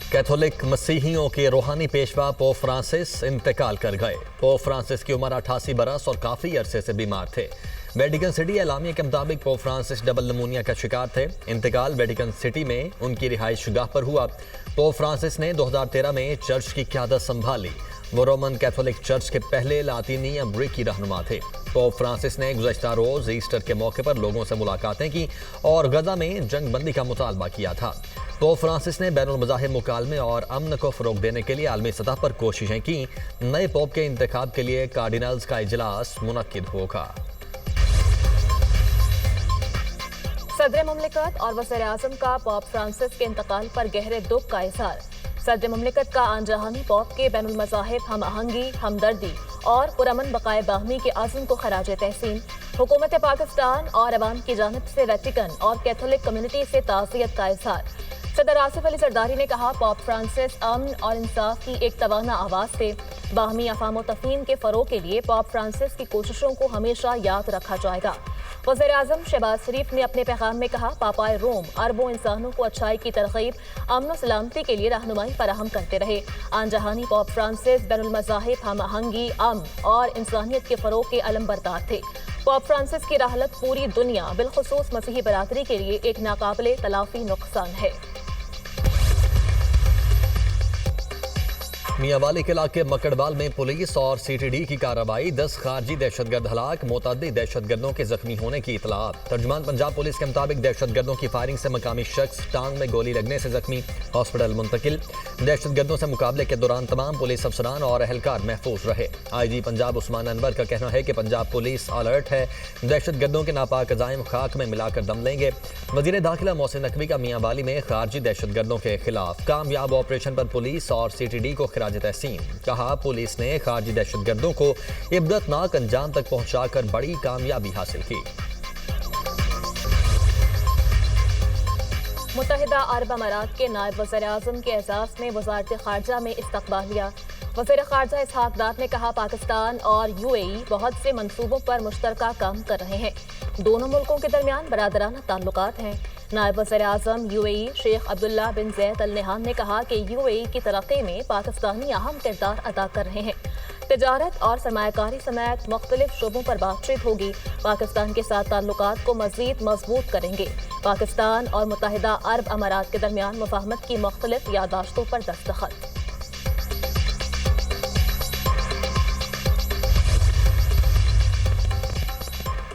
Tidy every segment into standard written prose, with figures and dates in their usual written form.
Catholic मसीहियों के रूहानी Peshwa pope Francis इंतकाल कर गए। पोप फ्रांसिस की उम्र 88 बरस और काफी अरसे से बीमार थे। वेटिकन सिटी एलामिया के मुताबिक पोप फ्रांसिस डबल नमूनिया का शिकार थे। इंतकाल वेटिकन सिटी में उनकी रिहाइश गाह पर हुआ। पोप फ्रांसिस ने 2013 में चर्च की क़यादत संभाली। वो रोमन कैथोलिक चर्च के पहले लातीनी अमरीकी रहनुमा थे। पोप फ्रांसिस ने गुज़श्ता रोज ईस्टर के मौके पर लोगों से मुलाकातें की और गजा में जंग बंदी का मुतालबा किया था। पोप फ्रांसिस ने बैनुल मज़ाहिब मुकालमे और अमन को फ़रोग़ देने के लिए आलमी सतह पर कोशिशें की। नए पोप के इंतखाब के लिए कार्डिनल्स का इजलास मुनक्किद होगा। सदर मुमलिकत और वज़ीर-ए-आज़म का पोप फ्रांसिस के इंतकाल पर गहरे दुख का इज़हार। सदर मुमलिकत का आन जहानी पोप के बैनुल मज़ाहिब हम आहंगी, हमदर्दी और पुरअमन बक़ाए बाहमी के आज़म को खराज तहसीन। हुकूमत पाकिस्तान और अवाम की जानिब से वेटिकन और कैथोलिक कम्युनिटी से ताज़ियत का इज़हार। सदर आसिफ अली जरदारी ने कहा, पोप फ्रांसिस अमन और इंसाफ की एक तवाना आवाज़ थे। बाहमी अफ़ाम तफ़हीम के फ़रोग़ के लिए पोप फ्रांसिस की कोशिशों को हमेशा याद रखा जाएगा। वज़ीर-ए-आज़म शहबाज शरीफ ने अपने पैगाम में कहा, पापाए रोम अरबों इंसानों को अच्छाई की तरग़ीब, अमन और सलामती के लिए रहनुमाई फराहम करते रहे। आन जहानी पोप फ्रांसिस बैनुल मज़ाहिब हम आहंगी, अमन और इंसानियत के फ़रोग़ के अलमबरदार थे। पोप फ्रांसिस की राहलत पूरी दुनिया बिलखुसूस मसीही बरादरी के लिए एक नाकाबिले तलाफ़ी नुकसान है। मियांवाली के इलाके मकड़वाल में पुलिस और सीटीडी की कार्रवाई। 10 खारजी दहशतगर्द हलाक, मुतअद्दिद दहशतगर्दों के जख्मी होने की इतला। तर्जुमान पंजाब पुलिस के मुताबिक दहशतगर्दों की फायरिंग से मकामी शख्स टांग में गोली लगने से जख्मी, हॉस्पिटल मुंतकिल। दहशतगर्दों से मुकाबले के दौरान तमाम पुलिस अफसरान और अहलकार महफूज रहे। IG पंजाब उस्मान अनवर का कहना है कि पंजाब पुलिस अलर्ट है, दहशतगर्दों के नापाक अज़ाइम खाक में मिलाकर दम लेंगे। वज़ीर दाखिला मोहसिन नकवी का मियांवाली में खारजी दहशतगर्दों के खिलाफ कामयाब ऑपरेशन पर पुलिस और सीटीडी को तहसीन। कहा, पुलिस ने खारजी दहशतगर्दों को इब्दतनाक अंजाम तक पहुंचाकर बड़ी कामयाबी हासिल की। मुत्तहिदा अरब अमारात के नायब वज़ीर-ए-आज़म के एजाज़ में वज़ारत ख़ारजा में इस्तक़बालिया। वज़ीर ख़ारजा इसहाक़ डार ने कहा, पाकिस्तान और UAE बहुत से मंसूबों पर मुश्तरका काम कर रहे हैं। दोनों मुल्कों के दरमियान बरादराना ताल्लुकात हैं। नायब वज़ीर-ए-आज़म UAE शेख अब्दुल्ला बिन ज़ैद अल नहान ने कहा कि UAE की तरक्की में पाकिस्तानी अहम किरदार अदा कर रहे हैं। तिजारत और सरमायाकारी समेत मुख्तलिफ शोबों पर बातचीत होगी। पाकिस्तान के साथ ताल्लुकात को मज़ीद मजबूत करेंगे। पाकिस्तान और मुत्तहिदा अरब अमारात के दरमियान मुफाहमत की मुख्तलिफ यादाश्तों पर दस्तखत।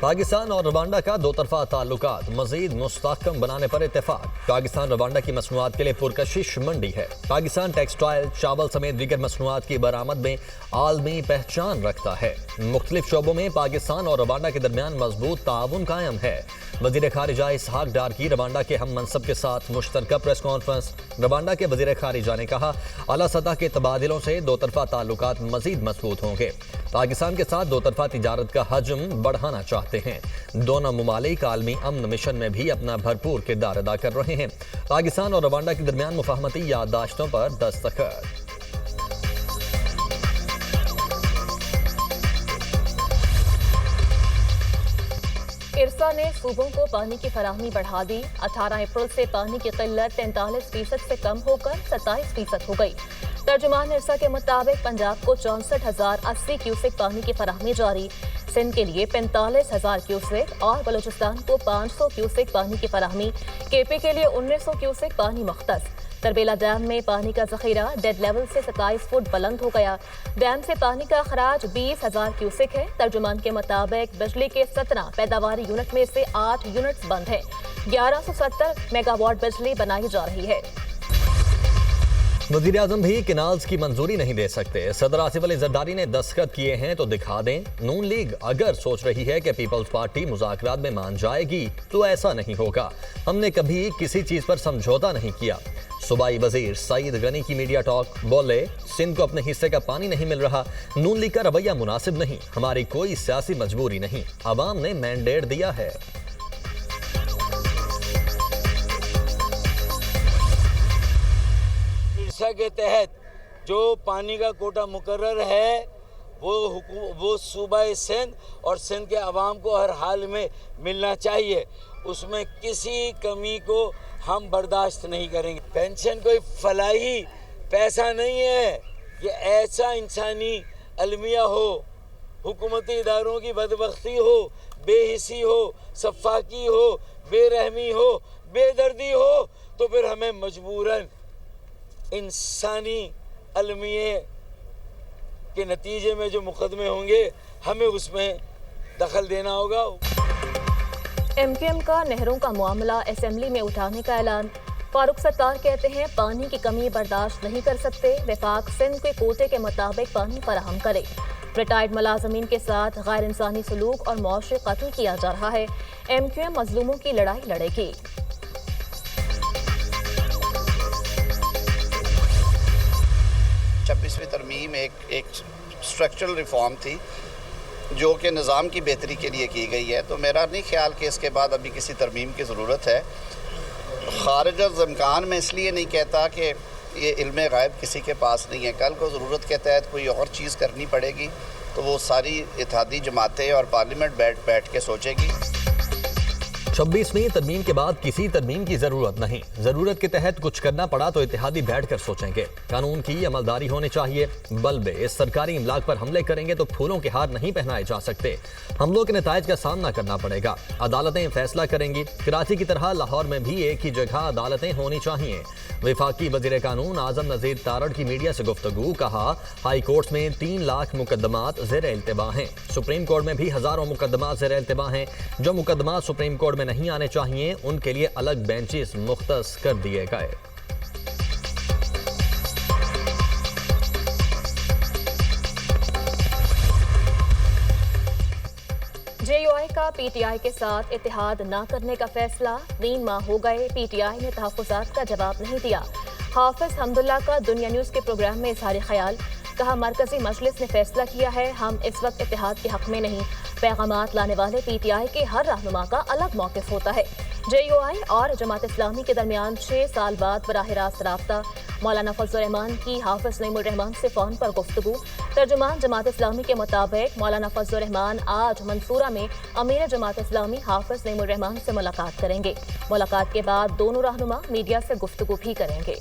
पाकिस्तान और रवांडा का दो तरफा ताल्लुकात मजीद मुस्तहकम बनाने पर इत्तेफाक। पाकिस्तान रवांडा की मसनूआत के लिए पुरकशिश मंडी है। पाकिस्तान टेक्सटाइल, चावल समेत दीगर मसनूआत की बरामद में आलमी पहचान रखता है। मुख्तलिफ शोबों में पाकिस्तान और रवांडा के दरमियान मजबूत ताउन कायम है। वज़ीर खारिजा इसहाक़ डार की रवांडा के हम मनसब के साथ मुश्तरका प्रेस कॉन्फ्रेंस। रवांडा के वज़ीर खारिजा ने कहा, आला सतह के तबादलों से दो तरफा ताल्लुकात मजीद मजबूत होंगे। पाकिस्तान के साथ दो तरफा तिजारत का हजम बढ़ाना चाहते हैं। दोनों मुमालिक आलमी अमन मिशन में भी अपना भरपूर किरदार अदा कर रहे हैं। पाकिस्तान और रवांडा के दरमियान मुफाहमती याददाश्तों पर दस्तखत। इरसा ने सूबों को पानी की फराहमी बढ़ा दी। 18 अप्रैल से पानी की किल्लत 43% से कम होकर 27% हो गई। तर्जुमान इरसा के मुताबिक पंजाब को 64,080 क्यूसेक पानी की फराहमी जारी, सिंध के लिए 45,000 क्यूसेक और बलूचिस्तान को 500 क्यूसेक पानी की फराहमी, KP के लिए 1900 क्यूसेक पानी मुख्तस। तरबेला डैम में पानी का जखीरा डेड लेवल से 27 फुट बुलंद हो गया। डैम से पानी का अखराज 20,000 क्यूसेक है। तर्जुमान के मुताबिक बिजली के 17 पैदावारी यूनिट में से 8 यूनिट्स बंद हैं। 1170 मेगावाट बिजली बनाई जा रही है। वज़ीर आज़म भी किनाल्स की मंजूरी नहीं दे सकते। सदर आसिफ अली जरदारी ने दस्तखत किए हैं तो दिखा दें। नून लीग अगर सोच रही है कि पीपल्स पार्टी मुज़ाकरात में मान जाएगी तो ऐसा नहीं होगा। हमने कभी किसी चीज पर समझौता नहीं किया। सूबाई वजीर सईद गनी की मीडिया टॉक, बोले सिंध को अपने हिस्से का पानी नहीं मिल रहा। नून लीग का रवैया मुनासिब नहीं, हमारी कोई सियासी मजबूरी नहीं, अवाम ने मैंडेट दिया है। के तहत जो पानी का कोटा मुकर्रर है वो सूबा सिंध और सिंध के अवाम को हर हाल में मिलना चाहिए। उसमें किसी कमी को हम बर्दाश्त नहीं करेंगे। पेंशन कोई फलाही पैसा नहीं है, ये ऐसा इंसानी अलमिया हो, हुकूमती इदारों की बदबख्ती हो, बेहिसी हो, सफाकी हो, बेरहमी हो, बेदर्दी हो, तो फिर हमें मजबूरन इंसानी अलमिये के नतीजे में जो मुकदमे होंगे हमें उसमें दखल देना होगा। एमक्यूएम का नहरों का मामला असेंबली में उठाने का ऐलान। फारूक सत्तार कहते हैं पानी की कमी बर्दाश्त नहीं कर सकते, वफाक सिंध के कोटे के मुताबिक पानी फराहम करे। रिटायर्ड मुलाजमीन के साथ गैर इंसानी सलूक और मौशी कत्ल किया जा रहा है। एमक्यूएम मजलूमों की लड़ाई लड़ेगी। 26वीं तरमीम एक स्ट्रक्चरल रिफॉर्म थी जो कि निज़ाम की बेहतरी के लिए की गई है, तो मेरा नहीं ख्याल कि इसके बाद अभी किसी तरमीम की ज़रूरत है। खारिज इम्कान में इसलिए नहीं कहता कि ये इल्म गायब किसी के पास नहीं है, कल को ज़रूरत के तहत कोई और चीज़ करनी पड़ेगी तो वो सारी इत्तेहादी जमातें और पार्लियामेंट बैठ के सोचेगी। 26वीं तरमीम के बाद किसी तरमीम की जरूरत नहीं। जरूरत के तहत कुछ करना पड़ा तो इत्तेहादी बैठकर सोचेंगे। कानून की अमलदारी होनी चाहिए। बल्बे इस सरकारी इमलाक पर हमले करेंगे तो फूलों के हार नहीं पहनाए जा सकते। हमलों के नताइज का सामना करना पड़ेगा। अदालतें फैसला करेंगी। कराची की तरह लाहौर में भी एक ही जगह अदालतें होनी चाहिए। वफाकी वजीर कानून आजम नज़ीर तारड़ की मीडिया से गुफ्तगू। कहा हाई कोर्ट में 3 लाख मुकदमात ज़ेर इल्तिवा हैं। सुप्रीम कोर्ट में भी हज़ारों मुकदमात ज़ेर इल्तिवा हैं। जो मुकदमात सुप्रीम कोर्ट में नहीं आने चाहिए उनके लिए अलग बेंचेस मुख्तस कर दिए गए। जेयूआई का पीटीआई के साथ इत्तेहाद न करने का फैसला। 3 माह हो गए, पीटीआई ने तहफ़्फ़ुज़ात का जवाब नहीं दिया। हाफिज हमदुल्ला का दुनिया न्यूज़ के प्रोग्राम में इज़हार ख्याल। कहा मरकजी मजलिस ने फैसला किया है, हम इस वक्त इत्तेहाद के हक में नहीं। पैगामात लाने वाले पीटीआई के हर रहनुमा का अलग मौक़िफ़ होता है। जेयूआई और जमात इस्लामी के दरमियान 6 साल बाद बराह रास्त राब्ता। मौलाना फजल रहमान की हाफिज नईमुर रहमान से फ़ोन पर गुफ्तगू। तर्जुमान जमात इस्लामी के मुताबिक मौलाना फजल रहमान आज मंसूरा में अमीर जमात इस्लामी हाफिज नईमुर रहमान से मुलाकात करेंगे। मुलाकात के बाद दोनों रहनुमा मीडिया से गुफ्तगू भी करेंगे।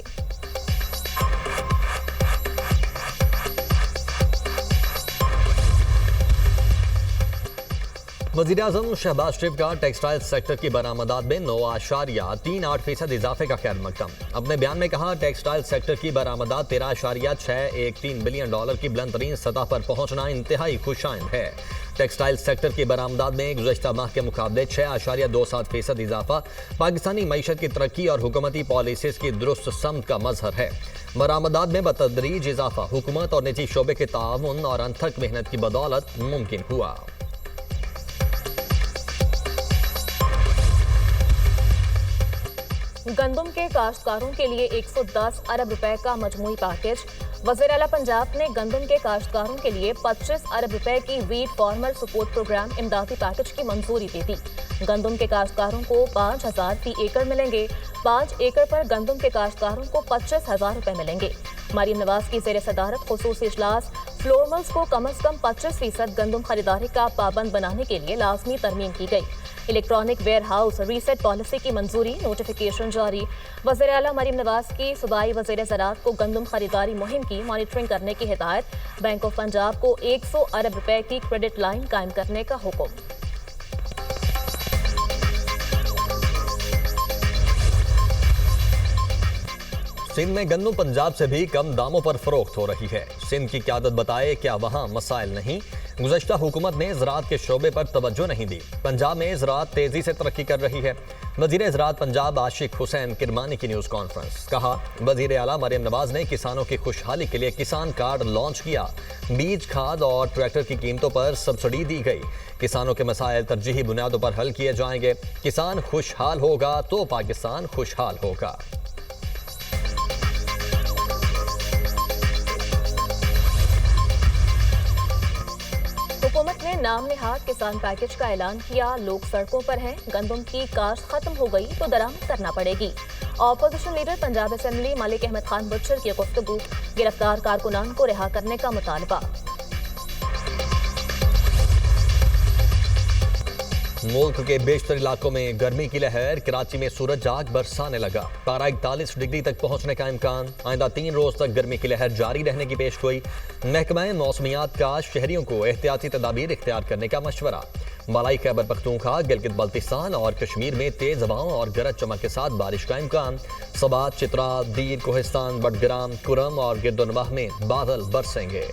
वज़ीर-ए-आज़म शहबाज शरीफ का टेक्सटाइल सेक्टर की बरामदात में 9.38% इजाफे का खैर मकदम। अपने बयान में कहा टेक्सटाइल सेक्टर की बरामदात 13.613 बिलियन डॉलर की बुलंद तरीन सतह पर पहुंचना इंतहाई खुशाइंद है। टेक्सटाइल सेक्टर की बरामदात में गुज़श्ता माह के मुकाबले 6.27% इजाफा पाकिस्तानी मईशत की तरक्की और हुकूमती पॉलिसीज़ की दुरुस्त समत का मजहर है। बरामदात में बतदरीज इजाफा हुकूमत और निजी शोबे के ताउन और अनथक मेहनत की बदौलत मुमकिन हुआ। गंदम के काश्तकारों के लिए 110 अरब रुपए का मजमूई पैकेज। वज़ीर आला पंजाब ने गंदम के काश्तकारों के लिए 25 अरब रुपए की वीट फार्मर सपोर्ट प्रोग्राम इमदादी पैकेज की मंजूरी दे दी। गंदम के काश्तकारों को 5,000 फी एकड़ मिलेंगे। 5 एकड़ पर गंदम के काश्तकारों को 25,000 रुपए मिलेंगे। मरीम नवाज की ज़ेर सदारत खुसूसी इजलास। फ्लोर मिल्स को कम अज कम 25% गंदम खरीदारी का पाबंद बनाने के लिए लाजमी तरमीम की गई। Electronic warehouse receipt policy की मंजूरी, नोटिफिकेशन जारी। वज़ीर आला मरीम नवाज की सूबाई वज़ीर ज़राअत को गंदम खरीदारी मुहिम की मॉनिटरिंग करने की हिदायत। बैंक ऑफ पंजाब को 100 अरब रुपए की क्रेडिट लाइन कायम करने का हुक्म। सिंध में गंदम पंजाब से भी कम दामों पर फरोख्त हो रही है। सिंध की क़यादत बताए क्या वहाँ मसाइल नहीं? गुज़श्ता हुकूमत ने ज़राअत के शोबे पर तवज्जो नहीं दी। पंजाब में ज़राअत तेज़ी से तरक्की कर रही है। वज़ीर ज़राअत पंजाब आशिक हुसैन किरमानी की न्यूज़ कॉन्फ्रेंस। कहा वज़ीर आला मरीम नवाज ने किसानों की खुशहाली के लिए किसान कार्ड लॉन्च किया। बीज, खाद और ट्रैक्टर की कीमतों पर सब्सिडी दी गई। किसानों के मसाइल तरजीही बुनियादों पर हल किए जाएंगे। किसान खुशहाल होगा तो पाकिस्तान खुशहाल होगा। हुकूमत ने नाम निहाद किसान पैकेज का ऐलान किया। लोग सड़कों पर हैं। गंदम की काश्त खत्म हो गई तो दरामद करना पड़ेगी। Opposition leader Punjab assembly Malik Ahmad Khan Bhachar की गुफ्तगू। गिरफ्तार कारकुनान को रिहा करने का मुतालबा। मुल्क के बेशतर इलाकों में गर्मी की लहर, कराची में सूरज आग बरसाने लगा। पारा 41 डिग्री तक पहुंचने का इम्कान। आइंदा 3 रोज तक गर्मी की लहर जारी रहने की पेशगोई। महकमा मौसमियात का शहरियों को एहतियाती तदाबीर इख्तियार करने का मशवरा। मलाई खैबर पख्तूनख्वा, गिलगित बल्तिस्तान और कश्मीर में तेज हवाओं और गरज चमक के साथ बारिश का इम्कान। सबात, चित्रा, दीर, कोहिस्तान, बडग्राम, कुरम और गिरदोनवाह में बादल बरसेंगे।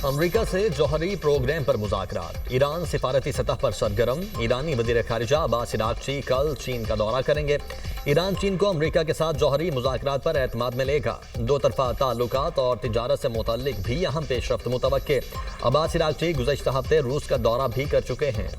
अमरीका से जौहरी प्रोग्राम पर मुज़ाकरात। ईरान सिफारती सतह पर सरगर्म। ईरानी वज़ीर ख़ारिजा अब्बास अराग़ची कल चीन का दौरा करेंगे। ईरान चीन को अमरीका के साथ जौहरी मुज़ाकरात पर एतमाद में लेगा। दो तरफ़ा ताल्लुकात और तिजारत से मुतल्लिक भी अहम पेशरफ्त मुतवक्के। अब्बास अराग़ची गुज़श्ता हफ्ते रूस का दौरा भी कर चुके हैं।